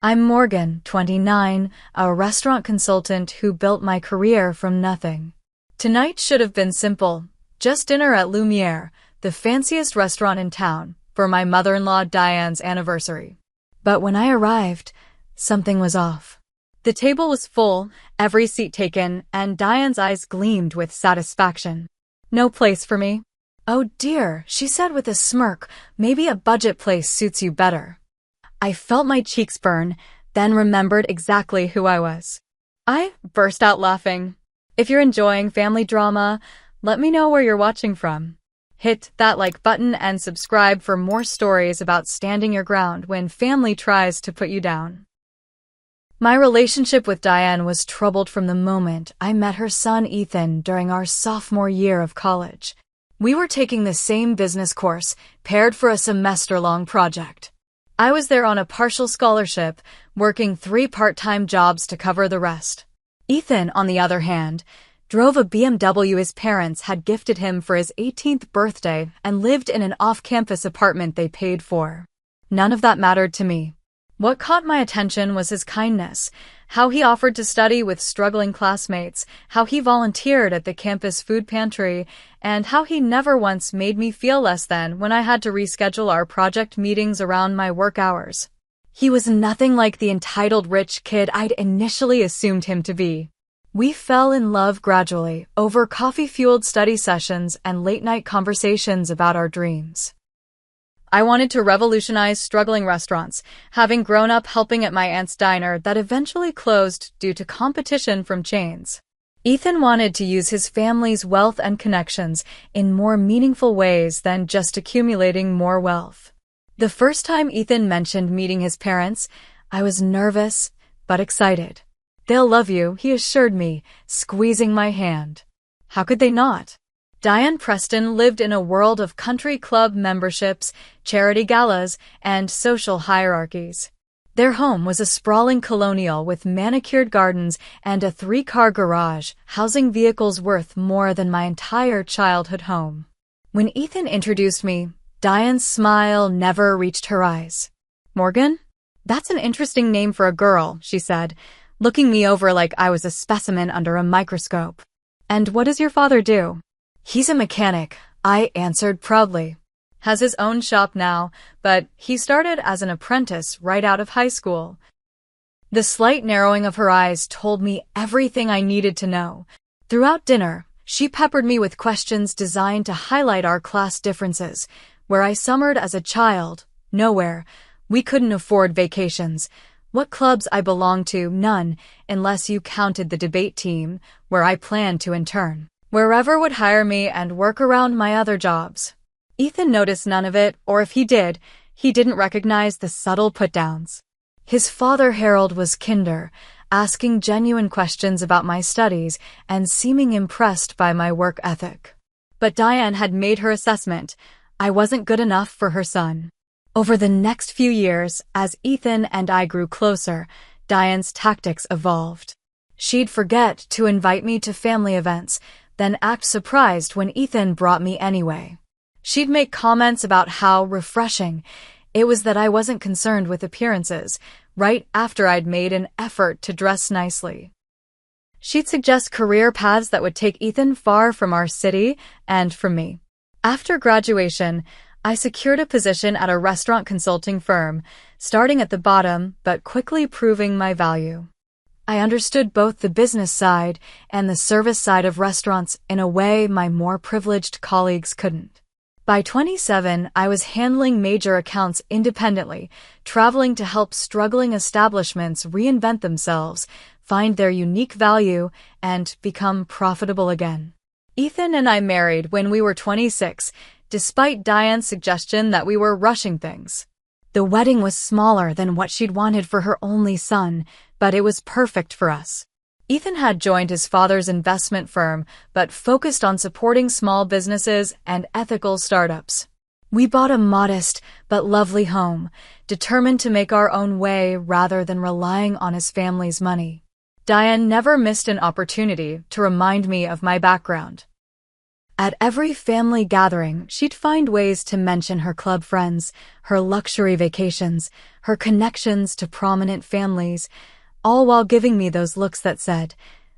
I'm Morgan, 29, a restaurant consultant who built my career from nothing. Tonight should have been simple. Just dinner at Lumiere, the fanciest restaurant in town, for my mother-in-law Diane's anniversary. But when I arrived, something was off. The table was full, every seat taken, and Diane's eyes gleamed with satisfaction. No place for me. Oh dear, she said with a smirk, maybe a budget place suits you better. I felt my cheeks burn, then remembered exactly who I was. I burst out laughing. If you're enjoying family drama, let me know where you're watching from. Hit that like button and subscribe for more stories about standing your ground when family tries to put you down. My relationship with Diane was troubled from the moment I met her son Ethan during our sophomore year of college. We were taking the same business course, paired for a semester-long project. I was there on a partial scholarship, working 3 part-time jobs to cover the rest. Ethan, on the other hand, drove a BMW his parents had gifted him for his 18th birthday and lived in an off-campus apartment they paid for. None of that mattered to me. What caught my attention was his kindness, how he offered to study with struggling classmates, how he volunteered at the campus food pantry, and how he never once made me feel less than when I had to reschedule our project meetings around my work hours. He was nothing like the entitled rich kid I'd initially assumed him to be. We fell in love gradually, over coffee-fueled study sessions and late-night conversations about our dreams. I wanted to revolutionize struggling restaurants, having grown up helping at my aunt's diner that eventually closed due to competition from chains. Ethan wanted to use his family's wealth and connections in more meaningful ways than just accumulating more wealth. The first time Ethan mentioned meeting his parents, I was nervous but excited. They'll love you, he assured me, squeezing my hand. How could they not? Diane Preston lived in a world of country club memberships, charity galas, and social hierarchies. Their home was a sprawling colonial with manicured gardens and a 3-car garage, housing vehicles worth more than my entire childhood home. When Ethan introduced me, Diane's smile never reached her eyes. Morgan? That's an interesting name for a girl, she said, looking me over like I was a specimen under a microscope. And what does your father do? He's a mechanic, I answered proudly. Has his own shop now, but he started as an apprentice right out of high school. The slight narrowing of her eyes told me everything I needed to know. Throughout dinner, she peppered me with questions designed to highlight our class differences. Where I summered as a child, nowhere. We couldn't afford vacations. What clubs I belonged to, none, unless you counted the debate team, where I planned to intern. Wherever would hire me and work around my other jobs. Ethan noticed none of it, or if he did, he didn't recognize the subtle put-downs. His father Harold was kinder, asking genuine questions about my studies and seeming impressed by my work ethic. But Diane had made her assessment. I wasn't good enough for her son. Over the next few years, as Ethan and I grew closer, Diane's tactics evolved. She'd forget to invite me to family events, then act surprised when Ethan brought me anyway. She'd make comments about how refreshing it was that I wasn't concerned with appearances, right after I'd made an effort to dress nicely. She'd suggest career paths that would take Ethan far from our city and from me. After graduation, I secured a position at a restaurant consulting firm, starting at the bottom but quickly proving my value. I understood both the business side and the service side of restaurants in a way my more privileged colleagues couldn't. By 27, I was handling major accounts independently, traveling to help struggling establishments reinvent themselves, find their unique value, and become profitable again. Ethan and I married when we were 26, despite Diane's suggestion that we were rushing things. The wedding was smaller than what she'd wanted for her only son, but it was perfect for us. Ethan had joined his father's investment firm, but focused on supporting small businesses and ethical startups. We bought a modest but lovely home, determined to make our own way rather than relying on his family's money. Diane never missed an opportunity to remind me of my background. At every family gathering, she'd find ways to mention her club friends, her luxury vacations, her connections to prominent families, all while giving me those looks that said,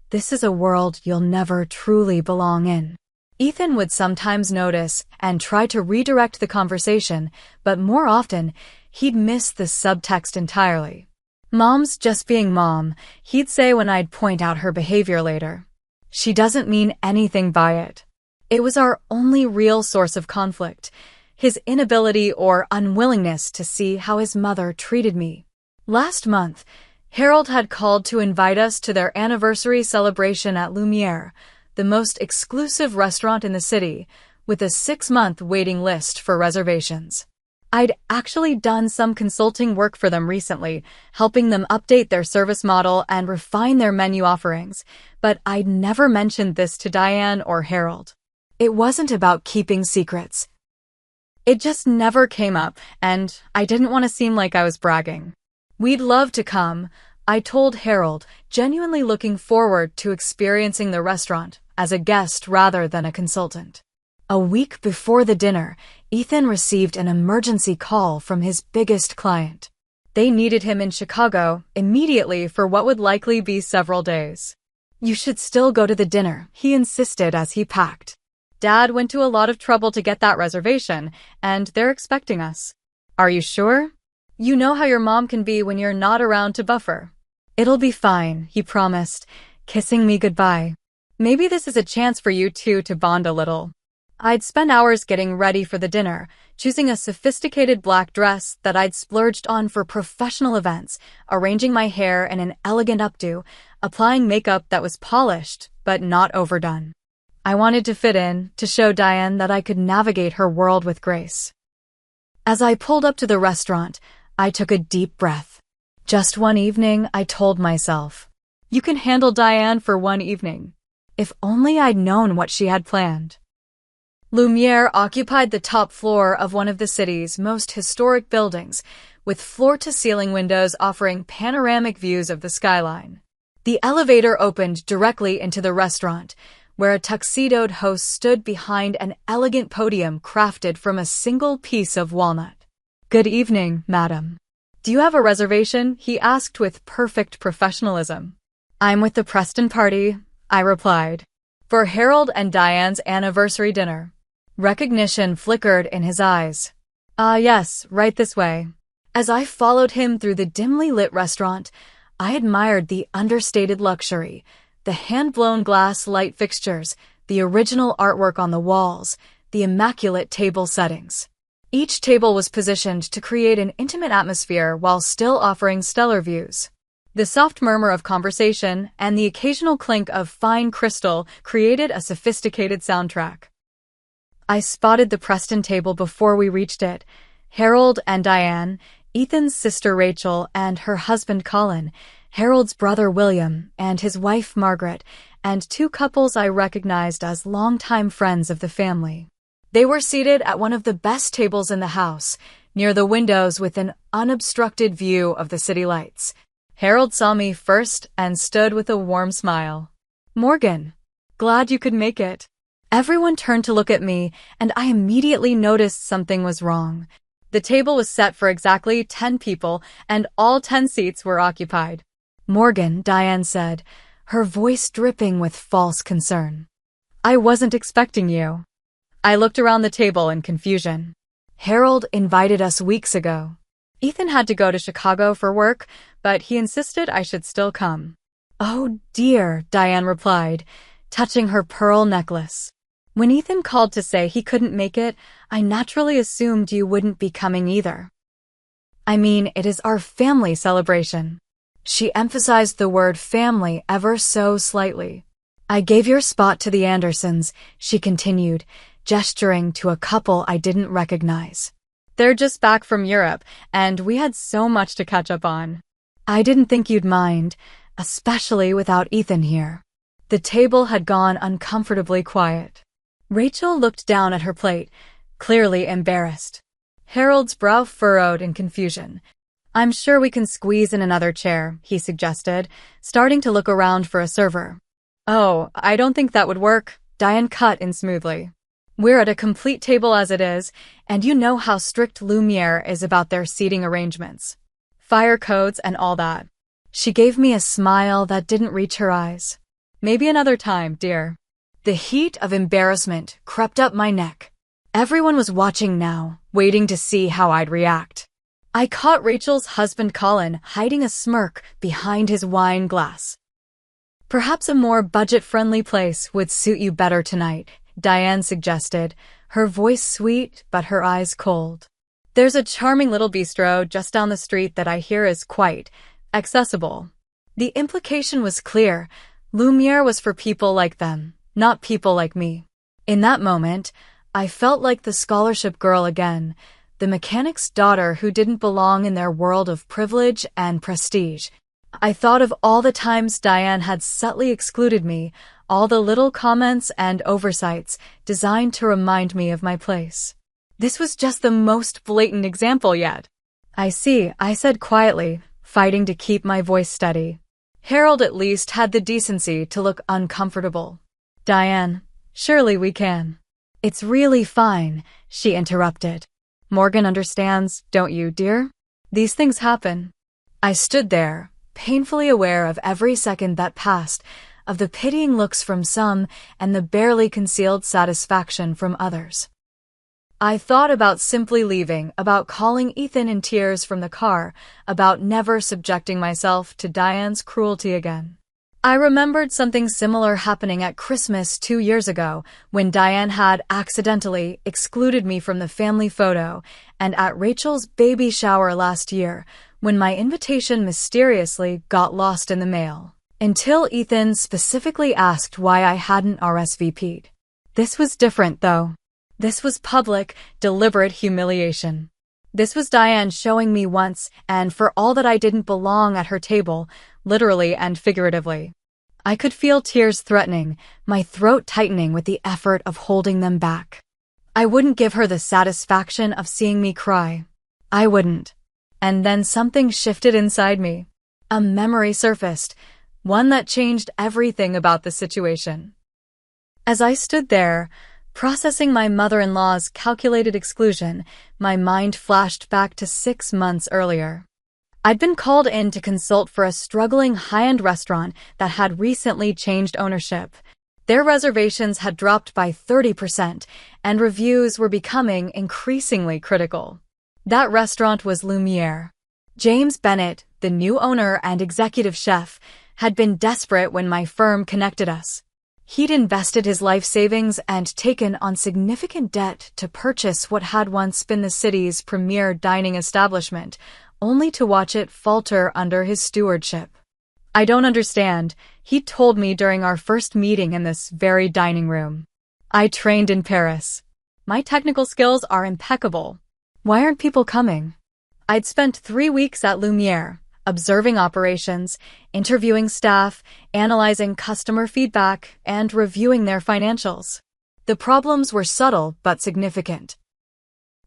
"This is a world you'll never truly belong in." Ethan would sometimes notice and try to redirect the conversation, but more often, he'd miss the subtext entirely. "Mom's just being mom," he'd say when I'd point out her behavior later. "She doesn't mean anything by it." It was our only real source of conflict, his inability or unwillingness to see how his mother treated me. Last month, Harold had called to invite us to their anniversary celebration at Lumiere, the most exclusive restaurant in the city, with a 6-month waiting list for reservations. I'd actually done some consulting work for them recently, helping them update their service model and refine their menu offerings, but I'd never mentioned this to Diane or Harold. It wasn't about keeping secrets. It just never came up, and I didn't want to seem like I was bragging. "We'd love to come," I told Harold, genuinely looking forward to experiencing the restaurant as a guest rather than a consultant. A week before the dinner, Ethan received an emergency call from his biggest client. They needed him in Chicago immediately for what would likely be several days. "You should still go to the dinner," he insisted as he packed. "Dad went to a lot of trouble to get that reservation, and they're expecting us." "Are you sure?" "You know how your mom can be when you're not around to buffer." "It'll be fine," he promised, kissing me goodbye. "Maybe this is a chance for you two to bond a little." I'd spent hours getting ready for the dinner, choosing a sophisticated black dress that I'd splurged on for professional events, arranging my hair in an elegant updo, applying makeup that was polished but not overdone. I wanted to fit in, to show Diane that I could navigate her world with grace. As I pulled up to the restaurant, I took a deep breath. Just one evening, I told myself. You can handle Diane for one evening. If only I'd known what she had planned. Lumiere occupied the top floor of one of the city's most historic buildings, with floor-to-ceiling windows offering panoramic views of the skyline. The elevator opened directly into the restaurant, where a tuxedoed host stood behind an elegant podium crafted from a single piece of walnut. "Good evening, madam. Do you have a reservation?" he asked with perfect professionalism. "I'm with the Preston party," I replied, "for Harold and Diane's anniversary dinner." Recognition flickered in his eyes. Yes, right this way." As I followed him through the dimly lit restaurant, I admired the understated luxury, the hand-blown glass light fixtures, the original artwork on the walls, the immaculate table settings. Each table was positioned to create an intimate atmosphere while still offering stellar views. The soft murmur of conversation and the occasional clink of fine crystal created a sophisticated soundtrack. I spotted the Preston table before we reached it. Harold and Diane, Ethan's sister Rachel and her husband Colin, Harold's brother William and his wife Margaret, and two couples I recognized as longtime friends of the family. They were seated at one of the best tables in the house, near the windows with an unobstructed view of the city lights. Harold saw me first and stood with a warm smile. "Morgan, glad you could make it." Everyone turned to look at me, and I immediately noticed something was wrong. The table was set for exactly 10 people, and all 10 seats were occupied. "Morgan," Diane said, her voice dripping with false concern. "I wasn't expecting you." I looked around the table in confusion. "Harold invited us weeks ago. Ethan had to go to Chicago for work, but he insisted I should still come." "Oh dear," Diane replied, touching her pearl necklace. "When Ethan called to say he couldn't make it, I naturally assumed you wouldn't be coming either. I mean, it is our family celebration." She emphasized the word family ever so slightly. "I gave your spot to the Andersons," she continued, gesturing to a couple I didn't recognize. "They're just back from Europe, and we had so much to catch up on." "I didn't think you'd mind, especially without Ethan here." The table had gone uncomfortably quiet. Rachel looked down at her plate, clearly embarrassed. Harold's brow furrowed in confusion. "I'm sure we can squeeze in another chair," he suggested, starting to look around for a server. "Oh, I don't think that would work," Diane cut in smoothly. "We're at a complete table as it is, and you know how strict Lumiere is about their seating arrangements. Fire codes and all that." She gave me a smile that didn't reach her eyes. "Maybe another time, dear." The heat of embarrassment crept up my neck. Everyone was watching now, waiting to see how I'd react. I caught Rachel's husband Colin hiding a smirk behind his wine glass. "Perhaps a more budget-friendly place would suit you better tonight," Diane suggested, her voice sweet but her eyes cold. "There's a charming little bistro just down the street that I hear is quite accessible." The implication was clear. Lumiere was for people like them, not people like me. In that moment, I felt like the scholarship girl again, the mechanic's daughter who didn't belong in their world of privilege and prestige. I thought of all the times Diane had subtly excluded me, all the little comments and oversights designed to remind me of my place. This was just the most blatant example yet. "I see," I said quietly, fighting to keep my voice steady. Harold at least had the decency to look uncomfortable. "Diane, surely we can." "It's really fine," she interrupted. "Morgan understands, don't you, dear? These things happen." I stood there, painfully aware of every second that passed, of the pitying looks from some and the barely concealed satisfaction from others. I thought about simply leaving, about calling Ethan in tears from the car, about never subjecting myself to Diane's cruelty again. I remembered something similar happening at Christmas 2 years ago, when Diane had accidentally excluded me from the family photo, and at Rachel's baby shower last year, when my invitation mysteriously got lost in the mail. Until Ethan specifically asked why I hadn't RSVP'd. This was different, though. This was public, deliberate humiliation. This was Diane showing me once and for all that I didn't belong at her table, literally and figuratively. I could feel tears threatening, my throat tightening with the effort of holding them back. I wouldn't give her the satisfaction of seeing me cry. I wouldn't. And then something shifted inside me. A memory surfaced, one that changed everything about the situation. As I stood there, processing my mother-in-law's calculated exclusion, my mind flashed back to 6 months earlier. I'd been called in to consult for a struggling high-end restaurant that had recently changed ownership. Their reservations had dropped by 30%, and reviews were becoming increasingly critical. That restaurant was Lumiere. James Bennett, the new owner and executive chef, had been desperate when my firm connected us. He'd invested his life savings and taken on significant debt to purchase what had once been the city's premier dining establishment, only to watch it falter under his stewardship. "I don't understand," he told me during our first meeting in this very dining room. "I trained in Paris. My technical skills are impeccable. Why aren't people coming?" I'd spent 3 weeks at Lumiere, observing operations, interviewing staff, analyzing customer feedback, and reviewing their financials. The problems were subtle but significant.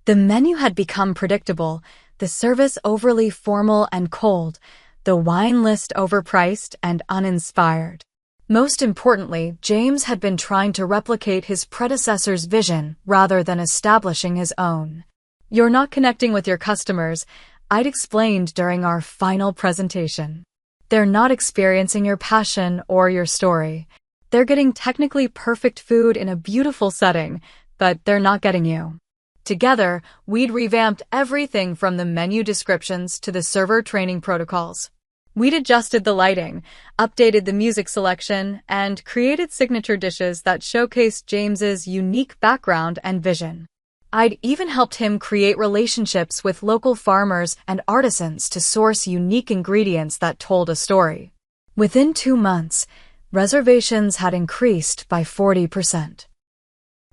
The menu had become predictable, the service overly formal and cold, the wine list overpriced and uninspired. Most importantly, James had been trying to replicate his predecessor's vision rather than establishing his own. "You're not connecting with your customers," I'd explained during our final presentation. "They're not experiencing your passion or your story. They're getting technically perfect food in a beautiful setting, but they're not getting you." Together, we'd revamped everything from the menu descriptions to the server training protocols. We'd adjusted the lighting, updated the music selection, and created signature dishes that showcased James's unique background and vision. I'd even helped him create relationships with local farmers and artisans to source unique ingredients that told a story. Within 2 months, reservations had increased by 40%.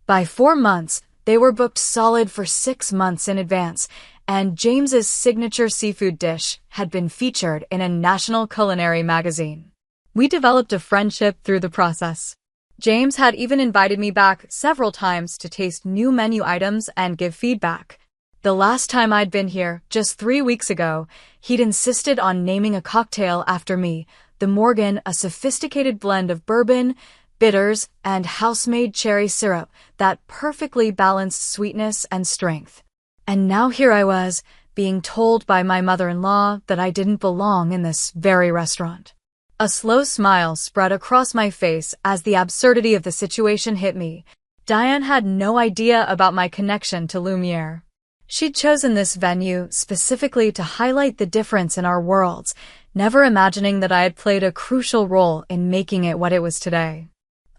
By 4 months, they were booked solid for 6 months in advance, and James's signature seafood dish had been featured in a national culinary magazine. We developed a friendship through the process. James had even invited me back several times to taste new menu items and give feedback. The last time I'd been here, just 3 weeks ago, he'd insisted on naming a cocktail after me, the Morgan, a sophisticated blend of bourbon, bitters, and house-made cherry syrup that perfectly balanced sweetness and strength. And now here I was, being told by my mother-in-law that I didn't belong in this very restaurant. A slow smile spread across my face as the absurdity of the situation hit me. Diane had no idea about my connection to Lumiere. She'd chosen this venue specifically to highlight the difference in our worlds, never imagining that I had played a crucial role in making it what it was today.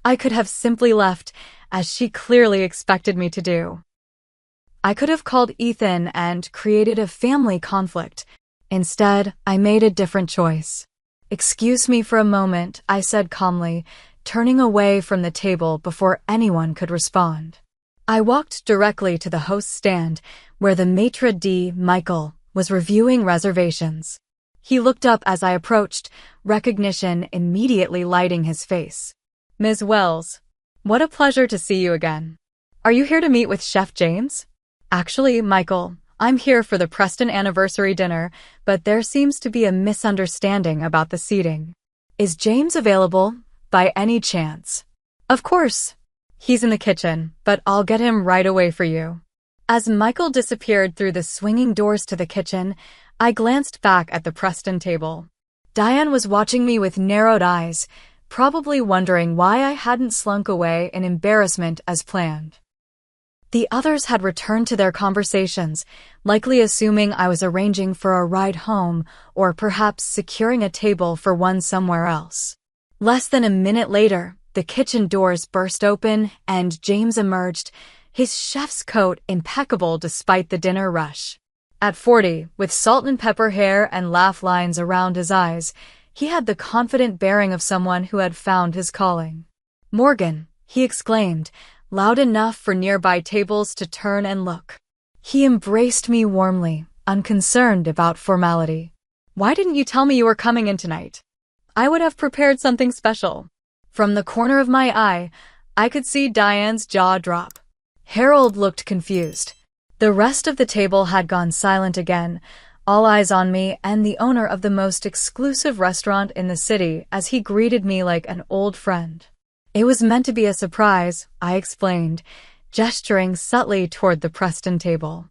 I could have simply left, as she clearly expected me to do. I could have called Ethan and created a family conflict. Instead, I made a different choice. "Excuse me for a moment," I said calmly, turning away from the table before anyone could respond. I walked directly to the host's stand, where the maitre d', Michael, was reviewing reservations. He looked up as I approached, recognition immediately lighting his face. "Ms. Wells, what a pleasure to see you again. Are you here to meet with Chef James?" "Actually, Michael, I'm here for the Preston anniversary dinner, but there seems to be a misunderstanding about the seating. Is James available, by any chance?" "Of course. He's in the kitchen, but I'll get him right away for you." As Michael disappeared through the swinging doors to the kitchen, I glanced back at the Preston table. Diane was watching me with narrowed eyes, probably wondering why I hadn't slunk away in embarrassment as planned. The others had returned to their conversations, likely assuming I was arranging for a ride home or perhaps securing a table for one somewhere else. Less than a minute later, the kitchen doors burst open and James emerged, his chef's coat impeccable despite the dinner rush. At 40, with salt and pepper hair and laugh lines around his eyes, he had the confident bearing of someone who had found his calling. "Morgan," he exclaimed, loud enough for nearby tables to turn and look. He embraced me warmly, unconcerned about formality. "Why didn't you tell me you were coming in tonight? I would have prepared something special." From the corner of my eye, I could see Diane's jaw drop. Harold looked confused. The rest of the table had gone silent again, all eyes on me and the owner of the most exclusive restaurant in the city as he greeted me like an old friend. "It was meant to be a surprise," I explained, gesturing subtly toward the Preston table.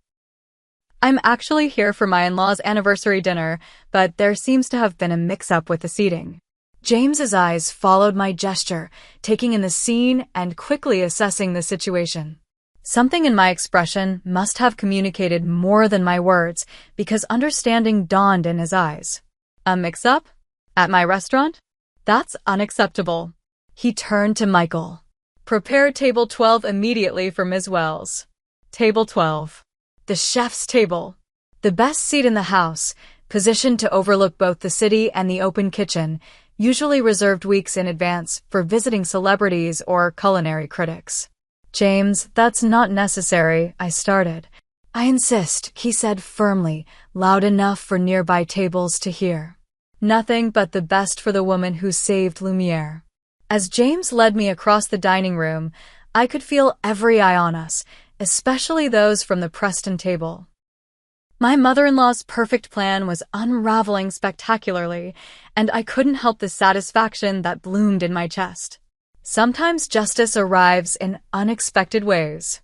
"I'm actually here for my in-laws' anniversary dinner, but there seems to have been a mix-up with the seating." James's eyes followed my gesture, taking in the scene and quickly assessing the situation. Something in my expression must have communicated more than my words, because understanding dawned in his eyes. "A mix-up? At my restaurant? That's unacceptable." He turned to Michael. "Prepare table 12 immediately for Ms. Wells." Table 12. The chef's table. The best seat in the house, positioned to overlook both the city and the open kitchen, usually reserved weeks in advance for visiting celebrities or culinary critics. "James, that's not necessary," I started. "I insist," he said firmly, loud enough for nearby tables to hear. "Nothing but the best for the woman who saved Lumiere." As James led me across the dining room, I could feel every eye on us, especially those from the Preston table. My mother-in-law's perfect plan was unraveling spectacularly, and I couldn't help the satisfaction that bloomed in my chest. Sometimes justice arrives in unexpected ways.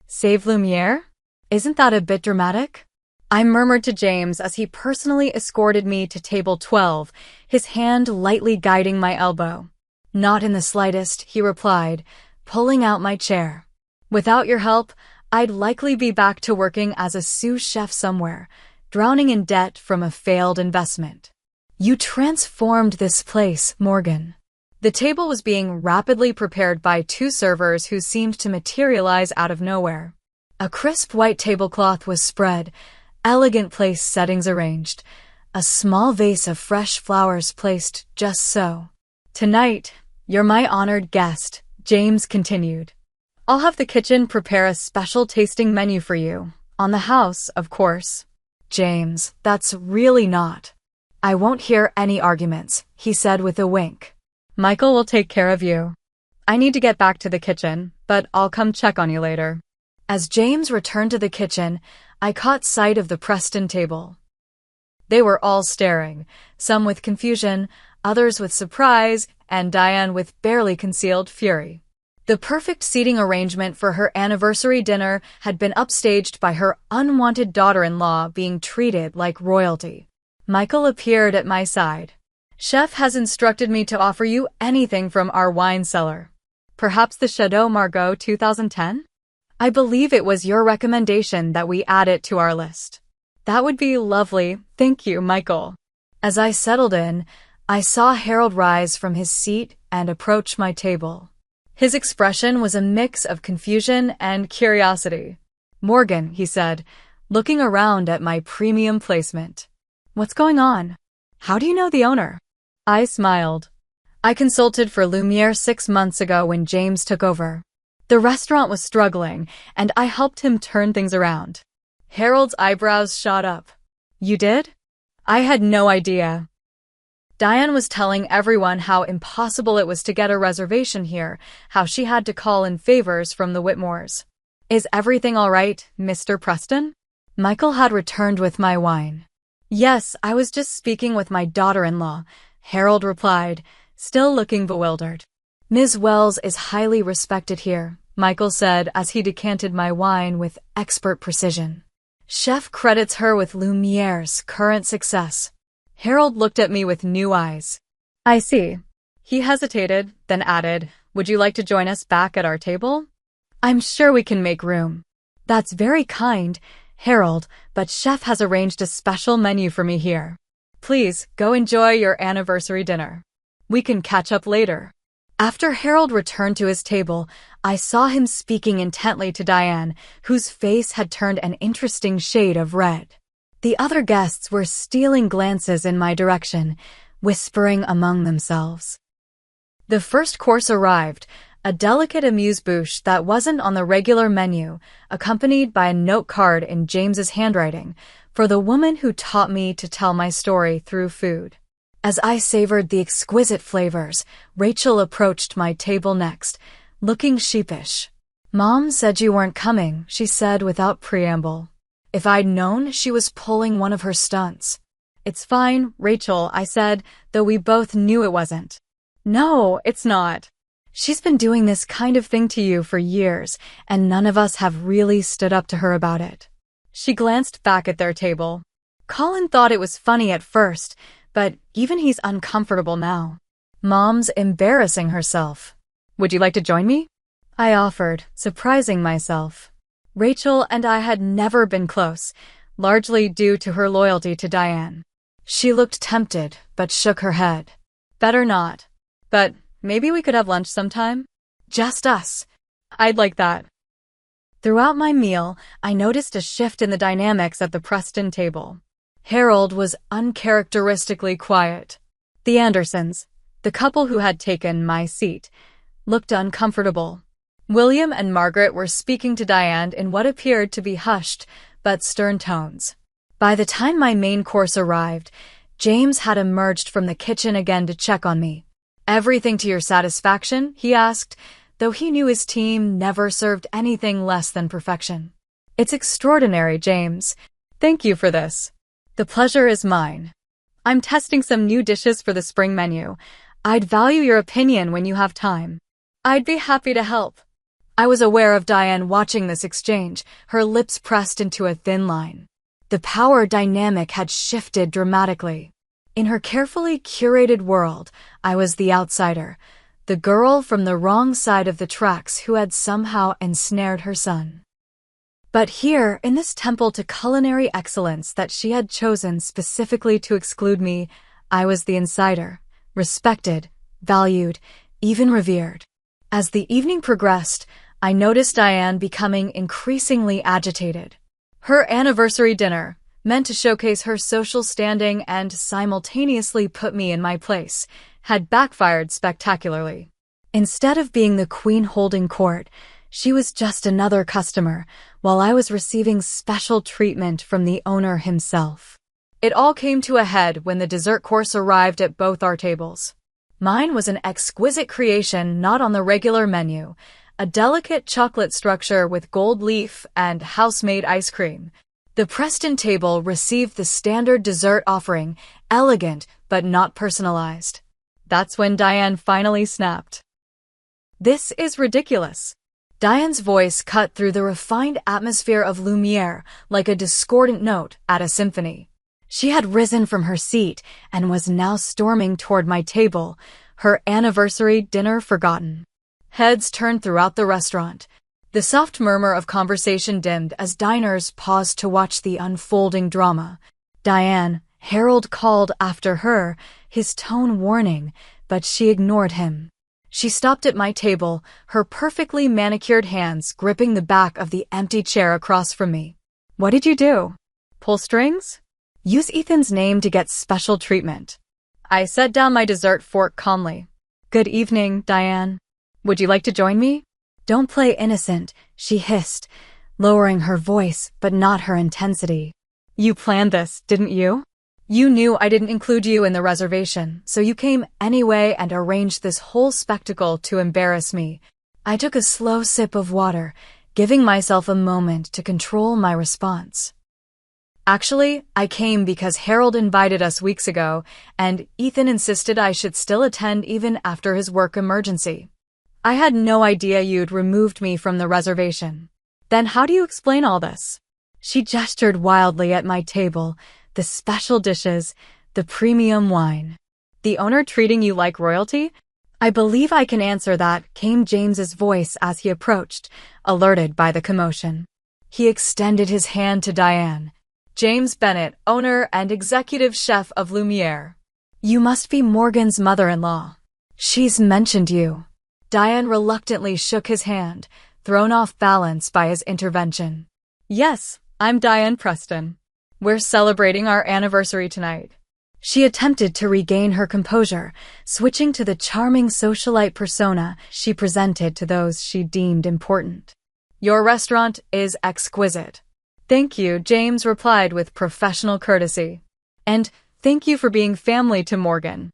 "Save Lumiere? Isn't that a bit dramatic?" I murmured to James as he personally escorted me to table 12, his hand lightly guiding my elbow. "Not in the slightest," he replied, pulling out my chair. "Without your help, I'd likely be back to working as a sous chef somewhere, drowning in debt from a failed investment." "You transformed this place, Morgan." The table was being rapidly prepared by two servers who seemed to materialize out of nowhere. A crisp white tablecloth was spread, elegant place settings arranged, a small vase of fresh flowers placed just so. "Tonight, you're my honored guest," James continued. "I'll have the kitchen prepare a special tasting menu for you, on the house, of course." "James, that's really not." "I won't hear any arguments," he said with a wink. "Michael will take care of you. I need to get back to the kitchen, but I'll come check on you later." As James returned to the kitchen, I caught sight of the Preston table. They were all staring, some with confusion, others with surprise, and Diane with barely concealed fury. The perfect seating arrangement for her anniversary dinner had been upstaged by her unwanted daughter-in-law being treated like royalty. Michael appeared at my side. "Chef has instructed me to offer you anything from our wine cellar. Perhaps the Chateau Margaux 2010? I believe it was your recommendation that we add it to our list." "That would be lovely, thank you, Michael." As I settled in, I saw Harold rise from his seat and approach my table. His expression was a mix of confusion and curiosity. "Morgan," he said, looking around at my premium placement. "What's going on? How do you know the owner?" I smiled. "I consulted for Lumiere 6 months ago when James took over. The restaurant was struggling, and I helped him turn things around." Harold's eyebrows shot up. "You did? I had no idea." Diane was telling everyone how impossible it was to get a reservation here, how she had to call in favors from the Whitmores. "Is everything all right, Mr. Preston?" Michael had returned with my wine. "Yes, I was just speaking with my daughter-in-law," Harold replied, still looking bewildered. "Ms. Wells is highly respected here," Michael said as he decanted my wine with expert precision. "Chef credits her with Lumiere's current success." Harold looked at me with new eyes. "I see." He hesitated, then added, "Would you like to join us back at our table?" "I'm sure we can make room." "That's very kind, Harold, but Chef has arranged a special menu for me here. Please, go enjoy your anniversary dinner. We can catch up later." After Harold returned to his table, I saw him speaking intently to Diane, whose face had turned an interesting shade of red. The other guests were stealing glances in my direction, whispering among themselves. The first course arrived, a delicate amuse-bouche that wasn't on the regular menu, accompanied by a note card in James's handwriting, for the woman who taught me to tell my story through food. As I savored the exquisite flavors, Rachel approached my table next, looking sheepish. "Mom said you weren't coming," she said without preamble. If I'd known, she was pulling one of her stunts. "It's fine, Rachel," I said, though we both knew it wasn't. "No, it's not. She's been doing this kind of thing to you for years, and none of us have really stood up to her about it." She glanced back at their table. "Colin thought it was funny at first, but even he's uncomfortable now. Mom's embarrassing herself. Would you like to join me?" I offered, surprising myself. Rachel and I had never been close, largely due to her loyalty to Diane. She looked tempted, but shook her head. "Better not. But maybe we could have lunch sometime? Just us. I'd like that." Throughout my meal, I noticed a shift in the dynamics at the Preston table. Harold was uncharacteristically quiet. The Andersons, the couple who had taken my seat, looked uncomfortable. William and Margaret were speaking to Diane in what appeared to be hushed but stern tones. By the time my main course arrived, James had emerged from the kitchen again to check on me. "Everything to your satisfaction?" he asked, though he knew his team never served anything less than perfection. "It's extraordinary, James. Thank you for this." "The pleasure is mine. I'm testing some new dishes for the spring menu. I'd value your opinion when you have time." "I'd be happy to help." I was aware of Diane watching this exchange, her lips pressed into a thin line. The power dynamic had shifted dramatically. In her carefully curated world, I was the outsider, the girl from the wrong side of the tracks who had somehow ensnared her son. But here, in this temple to culinary excellence that she had chosen specifically to exclude me, I was the insider, respected, valued, even revered. As the evening progressed, I noticed Diane becoming increasingly agitated. Her anniversary dinner, meant to showcase her social standing and simultaneously put me in my place, had backfired spectacularly. Instead of being the queen holding court, she was just another customer, while I was receiving special treatment from the owner himself. It all came to a head when the dessert course arrived at both our tables. Mine was an exquisite creation not on the regular menu, a delicate chocolate structure with gold leaf and house-made ice cream. The Preston table received the standard dessert offering, elegant but not personalized. That's when Diane finally snapped. This is ridiculous. Diane's voice cut through the refined atmosphere of Lumiere like a discordant note at a symphony. She had risen from her seat and was now storming toward my table, her anniversary dinner forgotten. Heads turned throughout the restaurant. The soft murmur of conversation dimmed as diners paused to watch the unfolding drama. Diane, Harold called after her, his tone warning, but she ignored him. She stopped at my table, her perfectly manicured hands gripping the back of the empty chair across from me. What did you do? Pull strings? Use Ethan's name to get special treatment. I set down my dessert fork calmly. Good evening, Diane. Would you like to join me? Don't play innocent, she hissed, lowering her voice but not her intensity. You planned this, didn't you? You knew I didn't include you in the reservation, so you came anyway and arranged this whole spectacle to embarrass me. I took a slow sip of water, giving myself a moment to control my response. Actually, I came because Harold invited us weeks ago, and Ethan insisted I should still attend even after his work emergency. I had no idea you'd removed me from the reservation. Then how do you explain all this? She gestured wildly at my table, the special dishes, the premium wine. The owner treating you like royalty? I believe I can answer that, came James's voice as he approached, alerted by the commotion. He extended his hand to Diane. James Bennett, owner and executive chef of Lumiere. You must be Morgan's mother-in-law. She's mentioned you. Diane reluctantly shook his hand, thrown off balance by his intervention. Yes, I'm Diane Preston. We're celebrating our anniversary tonight. She attempted to regain her composure, switching to the charming socialite persona she presented to those she deemed important. Your restaurant is exquisite. Thank you, James replied with professional courtesy. And thank you for being family to Morgan.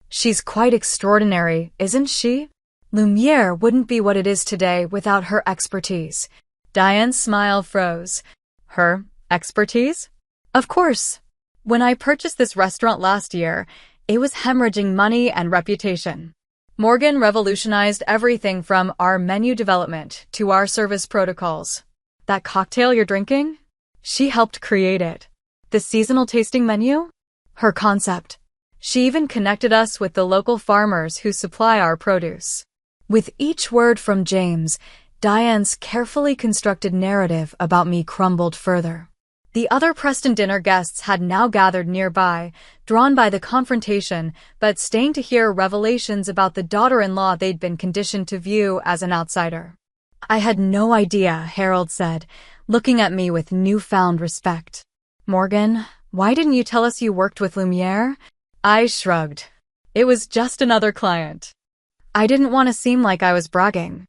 She's quite extraordinary, isn't she? Lumiere wouldn't be what it is today without her expertise. Diane's smile froze. Her expertise? Of course. When I purchased this restaurant last year, it was hemorrhaging money and reputation. Morgan revolutionized everything from our menu development to our service protocols. That cocktail you're drinking? She helped create it. The seasonal tasting menu? Her concept. She even connected us with the local farmers who supply our produce. With each word from James, Diane's carefully constructed narrative about me crumbled further. The other Preston dinner guests had now gathered nearby, drawn by the confrontation, but staying to hear revelations about the daughter-in-law they'd been conditioned to view as an outsider. I had no idea, Harold said, looking at me with newfound respect. Morgan, why didn't you tell us you worked with Lumiere? I shrugged. It was just another client. I didn't want to seem like I was bragging.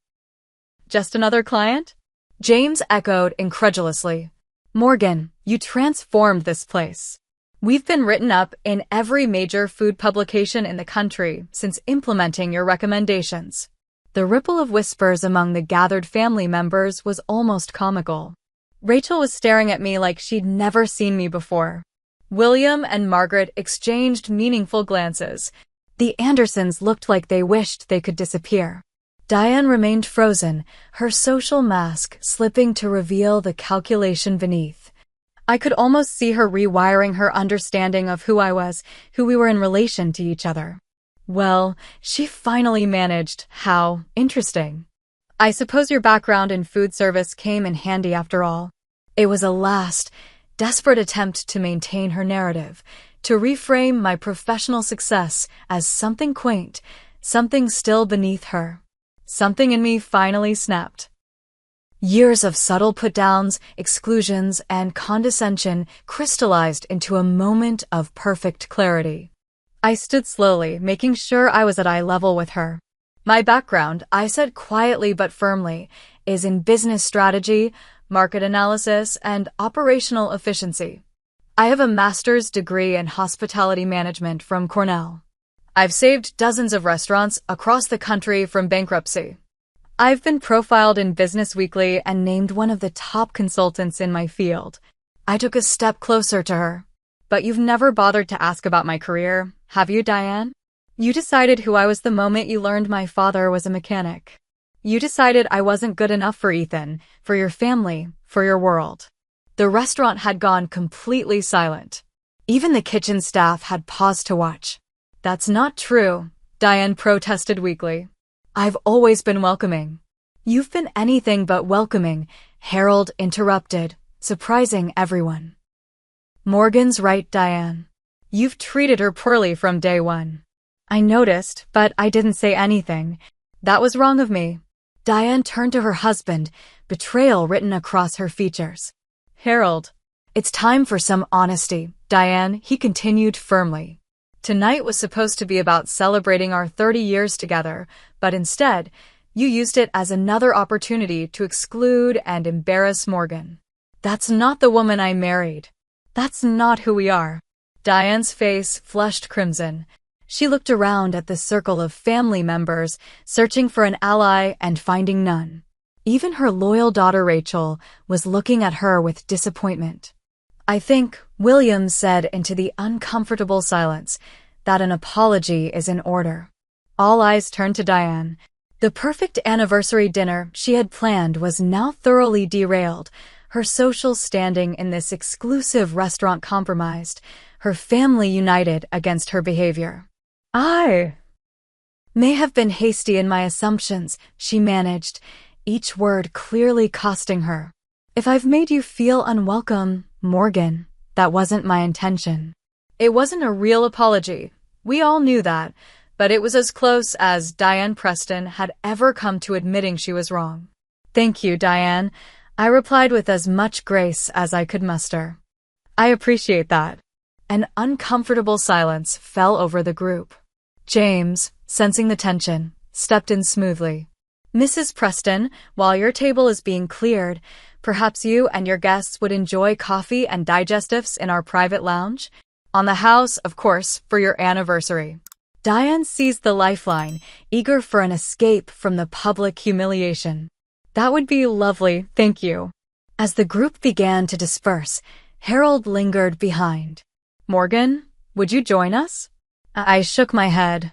Just another client? James echoed incredulously. Morgan, you transformed this place. We've been written up in every major food publication in the country since implementing your recommendations. The ripple of whispers among the gathered family members was almost comical. Rachel was staring at me like she'd never seen me before. William and Margaret exchanged meaningful glances. The Andersons looked like they wished they could disappear. Diane remained frozen, her social mask slipping to reveal the calculation beneath. I could almost see her rewiring her understanding of who I was, who we were in relation to each other. Well, she finally managed. How interesting. I suppose your background in food service came in handy after all. It was a last, desperate attempt to maintain her narrative, to reframe my professional success as something quaint, something still beneath her. Something in me finally snapped. Years of subtle put-downs, exclusions, and condescension crystallized into a moment of perfect clarity. I stood slowly, making sure I was at eye level with her. My background, I said quietly but firmly, is in business strategy, market analysis, and operational efficiency. I have a master's degree in hospitality management from Cornell. I've saved dozens of restaurants across the country from bankruptcy. I've been profiled in Business Weekly and named one of the top consultants in my field. I took a step closer to her. But you've never bothered to ask about my career, have you, Diane? You decided who I was the moment you learned my father was a mechanic. You decided I wasn't good enough for Ethan, for your family, for your world. The restaurant had gone completely silent. Even the kitchen staff had paused to watch. That's not true, Diane protested weakly. I've always been welcoming. You've been anything but welcoming, Harold interrupted, surprising everyone. Morgan's right, Diane. You've treated her poorly from day one. I noticed, but I didn't say anything. That was wrong of me. Diane turned to her husband, betrayal written across her features. Harold, it's time for some honesty, Diane, he continued firmly. Tonight was supposed to be about celebrating our 30 years together, but instead, you used it as another opportunity to exclude and embarrass Morgan. That's not the woman I married. That's not who we are. Diane's face flushed crimson. She looked around at the circle of family members, searching for an ally and finding none. Even her loyal daughter Rachel was looking at her with disappointment. I think, William said into the uncomfortable silence, that an apology is in order. All eyes turned to Diane. The perfect anniversary dinner she had planned was now thoroughly derailed, her social standing in this exclusive restaurant compromised, her family united against her behavior. I may have been hasty in my assumptions, she managed, each word clearly costing her. If I've made you feel unwelcome, Morgan, that wasn't my intention. It wasn't a real apology. We all knew that, but it was as close as Diane Preston had ever come to admitting she was wrong. Thank you, Diane, I replied with as much grace as I could muster. I appreciate that. An uncomfortable silence fell over the group. James, sensing the tension, stepped in smoothly. Mrs. Preston, while your table is being cleared, perhaps you and your guests would enjoy coffee and digestives in our private lounge? On the house, of course, for your anniversary. Diane seized the lifeline, eager for an escape from the public humiliation. That would be lovely, thank you. As the group began to disperse, Harold lingered behind. Morgan, would you join us? I shook my head.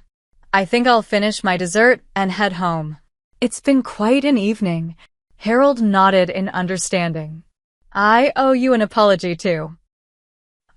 I think I'll finish my dessert and head home. It's been quite an evening. Harold nodded in understanding. I owe you an apology, too.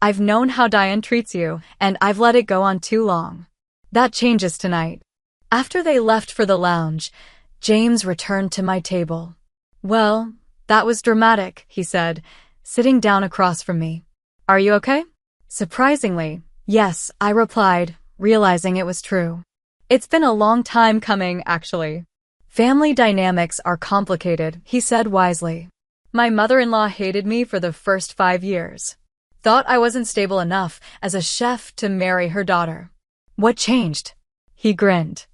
I've known how Diane treats you, and I've let it go on too long. That changes tonight. After they left for the lounge, James returned to my table. Well, that was dramatic, he said, sitting down across from me. Are you okay? Surprisingly, yes, I replied, realizing it was true. It's been a long time coming, actually. Family dynamics are complicated, he said wisely. My mother-in-law hated me for the first 5 years. Thought I wasn't stable enough as a chef to marry her daughter. What changed? He grinned.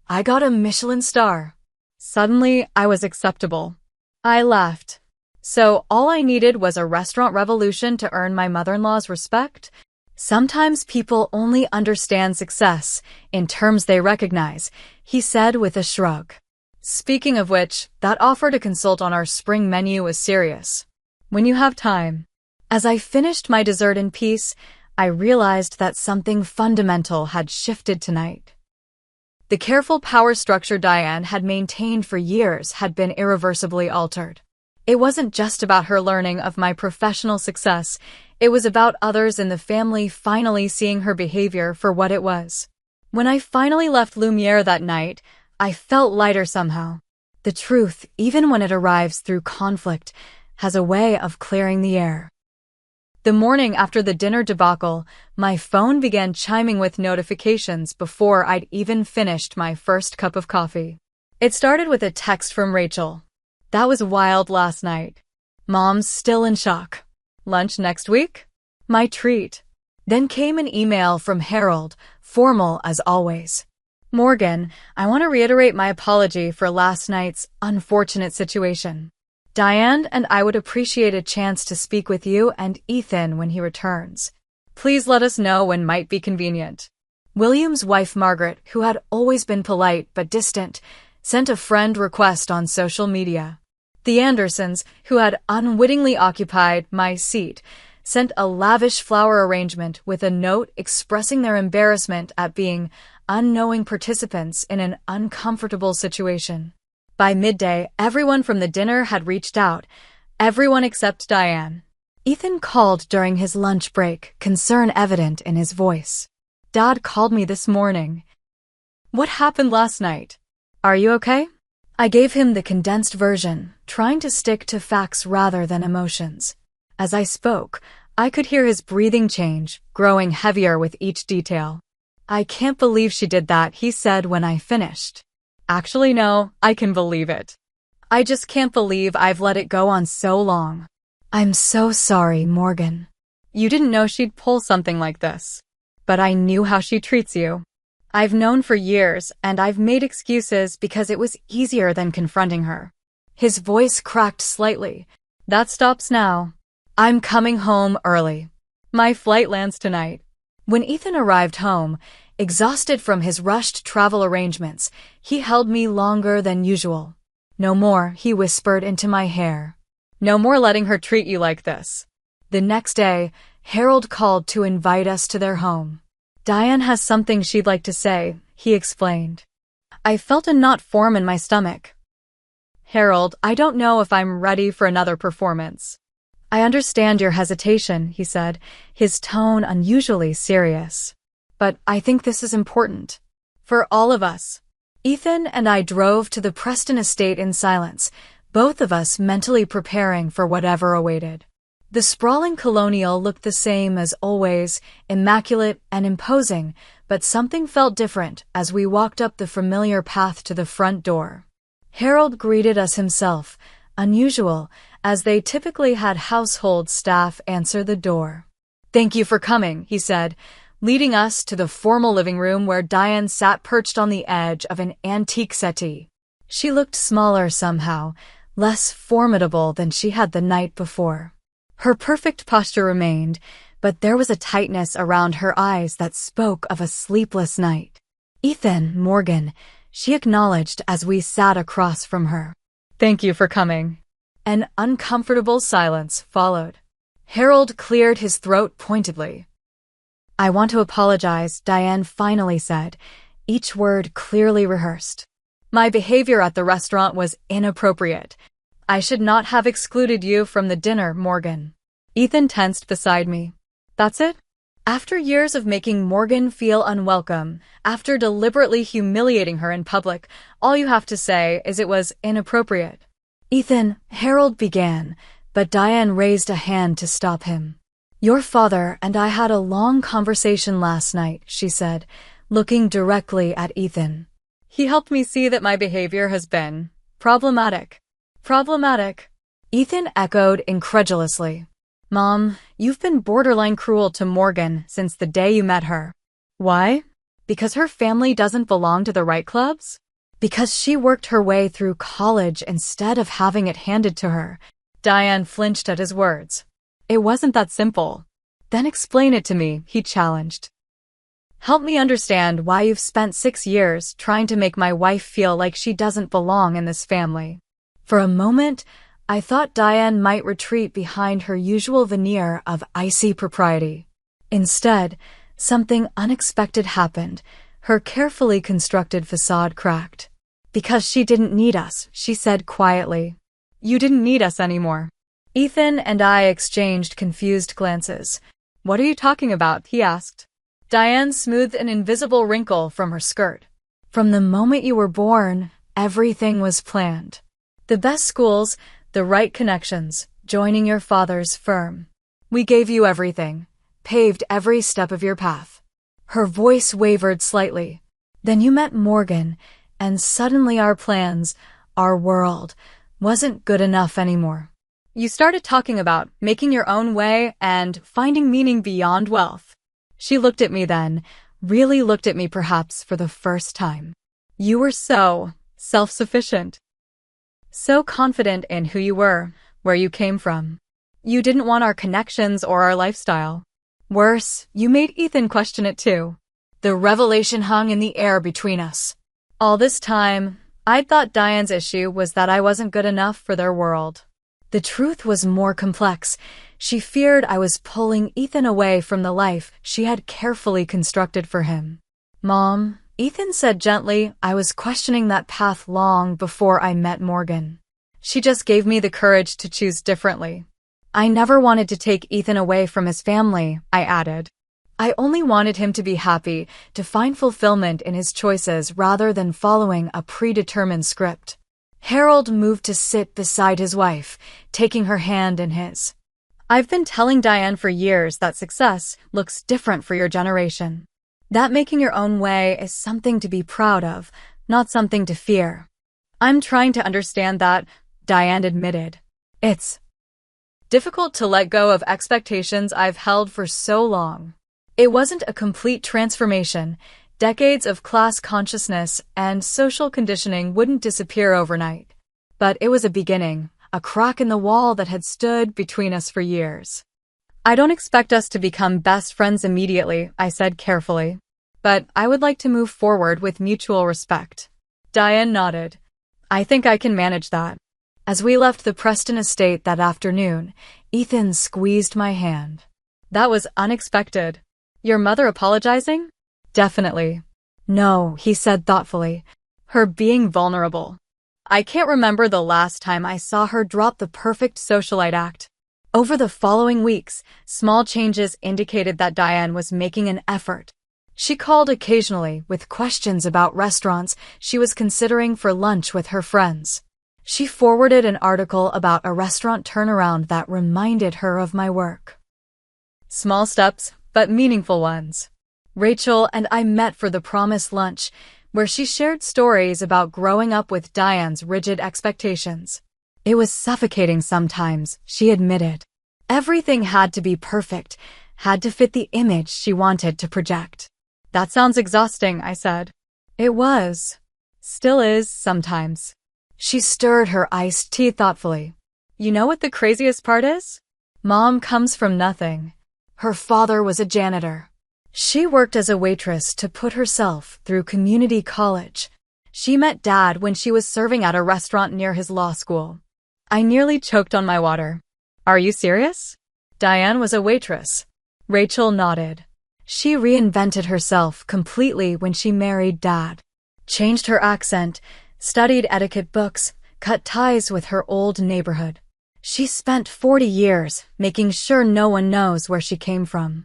I got a Michelin star. Suddenly, I was acceptable. I laughed. So all I needed was a restaurant revolution to earn my mother-in-law's respect? Sometimes people only understand success in terms they recognize, he said with a shrug. Speaking of which, that offer to consult on our spring menu was serious. When you have time. As I finished my dessert in peace, I realized that something fundamental had shifted tonight. The careful power structure Diane had maintained for years had been irreversibly altered. It wasn't just about her learning of my professional success, it was about others in the family finally seeing her behavior for what it was. When I finally left Lumiere that night, I felt lighter somehow. The truth, even when it arrives through conflict, has a way of clearing the air. The morning after the dinner debacle, my phone began chiming with notifications before I'd even finished my first cup of coffee. It started with a text from Rachel. That was wild last night. Mom's still in shock. Lunch next week? My treat. Then came an email from Harold, formal as always. Morgan, I want to reiterate my apology for last night's unfortunate situation. Diane and I would appreciate a chance to speak with you and Ethan when he returns. Please let us know when might be convenient. William's wife Margaret, who had always been polite but distant, sent a friend request on social media. The Andersons, who had unwittingly occupied my seat, sent a lavish flower arrangement with a note expressing their embarrassment at being unknowing participants in an uncomfortable situation. By midday, everyone from the dinner had reached out, everyone except Diane. Ethan called during his lunch break, concern evident in his voice. "Dad called me this morning. What happened last night? Are you okay?" I gave him the condensed version, trying to stick to facts rather than emotions. As I spoke, I could hear his breathing change, growing heavier with each detail. "I can't believe she did that," he said when I finished. "Actually, no, I can believe it. I just can't believe I've let it go on so long." "I'm so sorry, Morgan. You didn't know she'd pull something like this. But I knew how she treats you. I've known for years, and I've made excuses because it was easier than confronting her." His voice cracked slightly. "That stops now. I'm coming home early. My flight lands tonight." When Ethan arrived home, exhausted from his rushed travel arrangements, he held me longer than usual. "No more," he whispered into my hair. "No more letting her treat you like this." The next day, Harold called to invite us to their home. "Diane has something she'd like to say," he explained. I felt a knot form in my stomach. "Harold, I don't know if I'm ready for another performance." "I understand your hesitation," he said, his tone unusually serious. "But I think this is important. For all of us." Ethan and I drove to the Preston estate in silence, both of us mentally preparing for whatever awaited. The sprawling colonial looked the same as always, immaculate and imposing, but something felt different as we walked up the familiar path to the front door. Harold greeted us himself, unusual, as they typically had household staff answer the door. "Thank you for coming," he said, leading us to the formal living room where Diane sat perched on the edge of an antique settee. She looked smaller somehow, less formidable than she had the night before. Her perfect posture remained, but there was a tightness around her eyes that spoke of a sleepless night. "Ethan, Morgan," she acknowledged as we sat across from her. "Thank you for coming." An uncomfortable silence followed. Harold cleared his throat pointedly. "I want to apologize," Diane finally said, each word clearly rehearsed. "My behavior at the restaurant was inappropriate. I should not have excluded you from the dinner, Morgan." Ethan tensed beside me. "That's it? After years of making Morgan feel unwelcome, after deliberately humiliating her in public, all you have to say is it was inappropriate." "Ethan," Harold began, but Diane raised a hand to stop him. "Your father and I had a long conversation last night," she said, looking directly at Ethan. "He helped me see that my behavior has been problematic." "Problematic?" Ethan echoed incredulously. "Mom, you've been borderline cruel to Morgan since the day you met her." "Why? Because her family doesn't belong to the right clubs? Because she worked her way through college instead of having it handed to her." Diane flinched at his words. "It wasn't that simple." "Then explain it to me," he challenged. "Help me understand why you've spent 6 years trying to make my wife feel like she doesn't belong in this family." For a moment, I thought Diane might retreat behind her usual veneer of icy propriety. Instead, something unexpected happened. Her carefully constructed facade cracked. "Because she didn't need us," she said quietly. "You didn't need us anymore." Ethan and I exchanged confused glances. "What are you talking about?" he asked. Diane smoothed an invisible wrinkle from her skirt. "From the moment you were born, everything was planned. The best schools, the right connections, joining your father's firm. We gave you everything, paved every step of your path." Her voice wavered slightly. "Then you met Morgan, and suddenly our plans, our world, wasn't good enough anymore. You started talking about making your own way and finding meaning beyond wealth." She looked at me then, really looked at me perhaps for the first time. "You were so self-sufficient. So confident in who you were, where you came from. You didn't want our connections or our lifestyle. Worse, you made Ethan question it too." The revelation hung in the air between us. All this time, I'd thought Diane's issue was that I wasn't good enough for their world. The truth was more complex. She feared I was pulling Ethan away from the life she had carefully constructed for him. "Mom, Ethan said gently. I was questioning that path long before I met Morgan. She just gave me the courage to choose differently. I never wanted to take Ethan away from his family, I added. I only wanted him to be happy, to find fulfillment in his choices rather than following a predetermined script. Harold moved to sit beside his wife, taking her hand in his. I've been telling Diane for years that success looks different for your generation. That making your own way is something to be proud of, not something to fear. I'm trying to understand that, Diane admitted. It's difficult to let go of expectations I've held for so long. It wasn't a complete transformation. Decades of class consciousness and social conditioning wouldn't disappear overnight. But it was a beginning, a crack in the wall that had stood between us for years. I don't expect us to become best friends immediately, I said carefully. But I would like to move forward with mutual respect. Diane nodded. I think I can manage that. As we left the Preston estate that afternoon, Ethan squeezed my hand. That was unexpected. Your mother apologizing? Definitely. No, he said thoughtfully. Her being vulnerable. I can't remember the last time I saw her drop the perfect socialite act. Over the following weeks, small changes indicated that Diane was making an effort. She called occasionally with questions about restaurants she was considering for lunch with her friends. She forwarded an article about a restaurant turnaround that reminded her of my work. Small steps, but meaningful ones. Rachel and I met for the promised lunch, where she shared stories about growing up with Diane's rigid expectations. It was suffocating sometimes, she admitted. Everything had to be perfect, had to fit the image she wanted to project. That sounds exhausting, I said. It was. Still is, sometimes. She stirred her iced tea thoughtfully. You know what the craziest part is? Mom comes from nothing. Her father was a janitor. She worked as a waitress to put herself through community college. She met Dad when she was serving at a restaurant near his law school. I nearly choked on my water. Are you serious? Diane was a waitress. Rachel nodded. She reinvented herself completely when she married Dad. Changed her accent, studied etiquette books, cut ties with her old neighborhood. She spent 40 years making sure no one knows where she came from.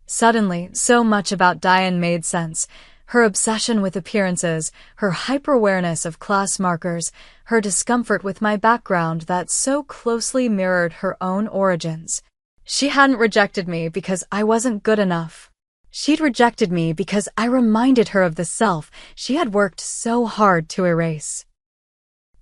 Suddenly, so much about Diane made sense. Her obsession with appearances, her hyper-awareness of class markers, her discomfort with my background that so closely mirrored her own origins. She hadn't rejected me because I wasn't good enough. She'd rejected me because I reminded her of the self she had worked so hard to erase.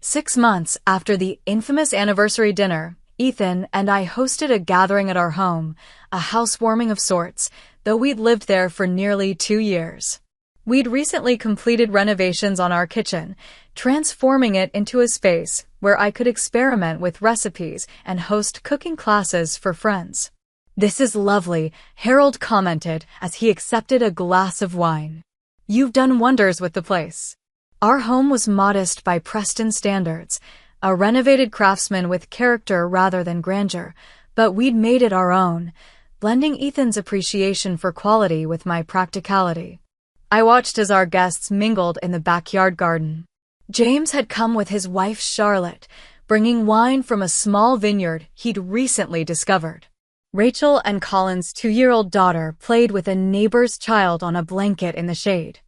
6 months after the infamous anniversary dinner, Ethan and I hosted a gathering at our home, a housewarming of sorts, though we'd lived there for nearly 2 years. We'd recently completed renovations on our kitchen, transforming it into a space where I could experiment with recipes and host cooking classes for friends. This is lovely, Harold commented as he accepted a glass of wine. You've done wonders with the place. Our home was modest by Preston standards, a renovated craftsman with character rather than grandeur, but we'd made it our own, blending Ethan's appreciation for quality with my practicality. I watched as our guests mingled in the backyard garden. James had come with his wife Charlotte, bringing wine from a small vineyard he'd recently discovered. Rachel and Colin's 2-year-old daughter played with a neighbor's child on a blanket in the shade.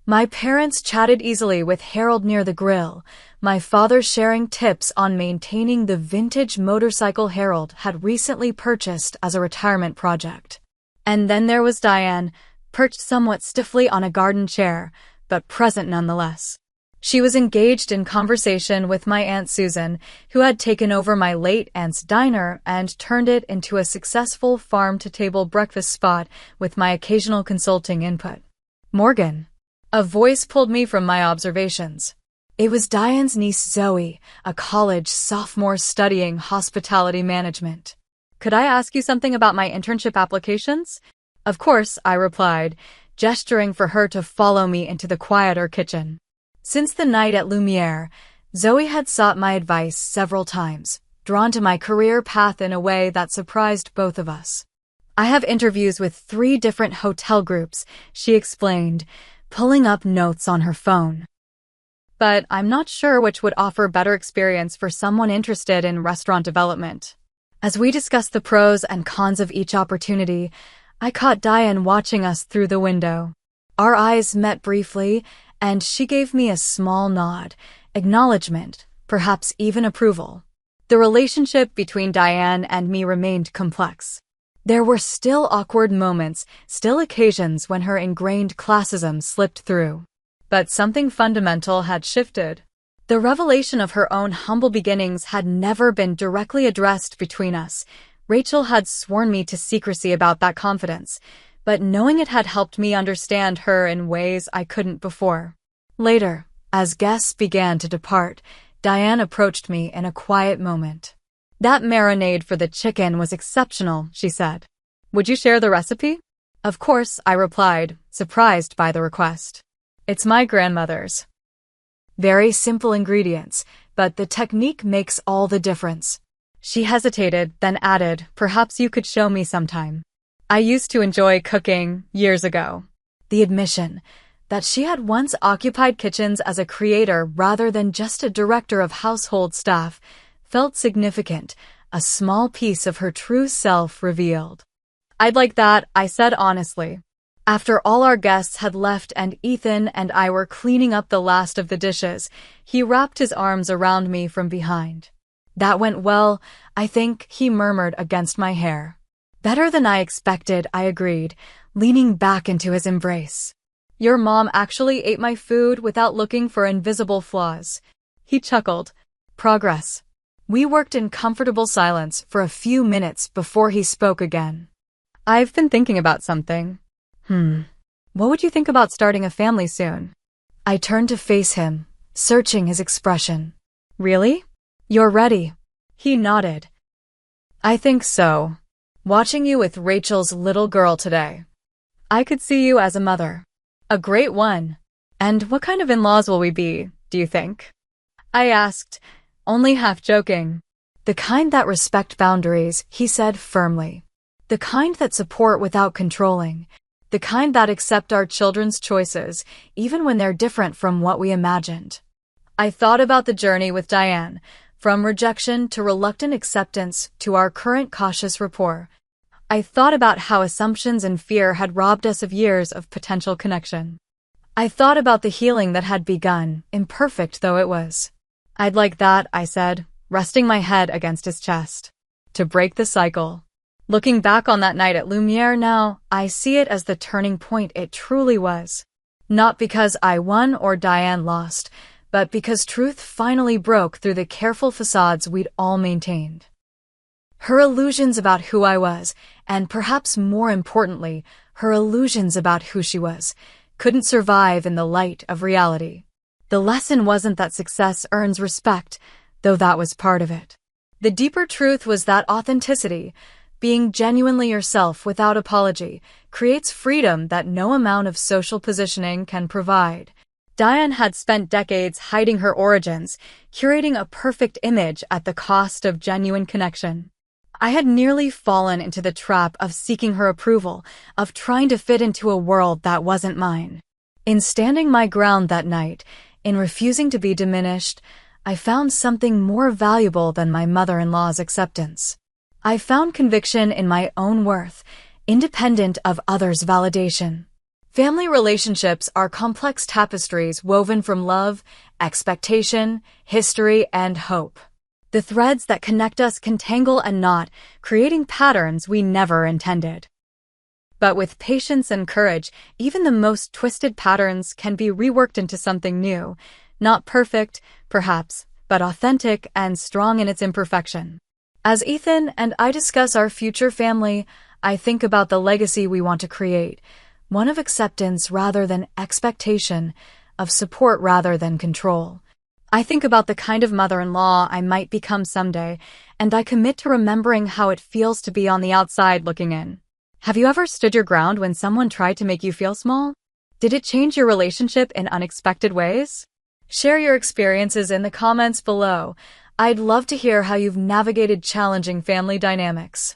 My parents chatted easily with Harold near the grill, my father sharing tips on maintaining the vintage motorcycle Harold had recently purchased as a retirement project. And then there was Diane, perched somewhat stiffly on a garden chair, but present nonetheless. She was engaged in conversation with my Aunt Susan, who had taken over my late aunt's diner and turned it into a successful farm-to-table breakfast spot with my occasional consulting input. Morgan. A voice pulled me from my observations. It was Diane's niece Zoe, a college sophomore studying hospitality management. Could I ask you something about my internship applications? Of course, I replied, gesturing for her to follow me into the quieter kitchen. Since the night at Lumiere, Zoe had sought my advice several times, drawn to my career path in a way that surprised both of us. I have interviews with 3 different hotel groups, she explained, pulling up notes on her phone. But I'm not sure which would offer better experience for someone interested in restaurant development. As we discussed the pros and cons of each opportunity, I caught Diane watching us through the window. Our eyes met briefly, and she gave me a small nod, acknowledgement, perhaps even approval. The relationship between Diane and me remained complex. There were still awkward moments, still occasions when her ingrained classism slipped through. But something fundamental had shifted. The revelation of her own humble beginnings had never been directly addressed between us. Rachel had sworn me to secrecy about that confidence, but knowing it had helped me understand her in ways I couldn't before. Later, as guests began to depart, Diane approached me in a quiet moment. "That marinade for the chicken was exceptional," she said. "Would you share the recipe?" "Of course," I replied, surprised by the request. "It's my grandmother's." Very simple ingredients, but the technique makes all the difference. She hesitated, then added, "Perhaps you could show me sometime." I used to enjoy cooking years ago. The admission that she had once occupied kitchens as a creator rather than just a director of household staff felt significant, a small piece of her true self revealed. "I'd like that," I said honestly. After all our guests had left and Ethan and I were cleaning up the last of the dishes, he wrapped his arms around me from behind. "That went well, I think," he murmured against my hair. "Better than I expected," I agreed, leaning back into his embrace. "Your mom actually ate my food without looking for invisible flaws." He chuckled. "Progress." We worked in comfortable silence for a few minutes before he spoke again. "I've been thinking about something." What would you think about starting a family soon?" I turned to face him, searching his expression. "Really? You're ready?" He nodded. "I think so. Watching you with Rachel's little girl today. I could see you as a mother. A great one. And what kind of in-laws will we be, do you think?" I asked, only half joking. "The kind that respect boundaries," he said firmly. "The kind that support without controlling. The kind that accept our children's choices, even when they're different from what we imagined." I thought about the journey with Diane, from rejection to reluctant acceptance to our current cautious rapport. I thought about how assumptions and fear had robbed us of years of potential connection. I thought about the healing that had begun, imperfect though it was. "I'd like that," I said, resting my head against his chest. "To break the cycle." Looking back on that night at Lumiere now, I see it as the turning point it truly was. Not because I won or Diane lost, but because truth finally broke through the careful facades we'd all maintained. Her illusions about who I was, and perhaps more importantly, her illusions about who she was, couldn't survive in the light of reality. The lesson wasn't that success earns respect, though that was part of it. The deeper truth was that authenticity, being genuinely yourself without apology, creates freedom that no amount of social positioning can provide. Diane had spent decades hiding her origins, curating a perfect image at the cost of genuine connection. I had nearly fallen into the trap of seeking her approval, of trying to fit into a world that wasn't mine. In standing my ground that night, in refusing to be diminished, I found something more valuable than my mother-in-law's acceptance. I found conviction in my own worth, independent of others' validation. Family relationships are complex tapestries woven from love, expectation, history, and hope. The threads that connect us can tangle and knot, creating patterns we never intended. But with patience and courage, even the most twisted patterns can be reworked into something new, not perfect, perhaps, but authentic and strong in its imperfection. As Ethan and I discuss our future family, I think about the legacy we want to create, one of acceptance rather than expectation, of support rather than control. I think about the kind of mother-in-law I might become someday, and I commit to remembering how it feels to be on the outside looking in. Have you ever stood your ground when someone tried to make you feel small? Did it change your relationship in unexpected ways? Share your experiences in the comments below. I'd love to hear how you've navigated challenging family dynamics.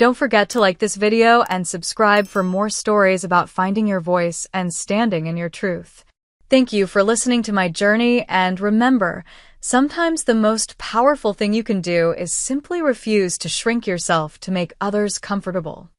Don't forget to like this video and subscribe for more stories about finding your voice and standing in your truth. Thank you for listening to my journey, and remember, sometimes the most powerful thing you can do is simply refuse to shrink yourself to make others comfortable.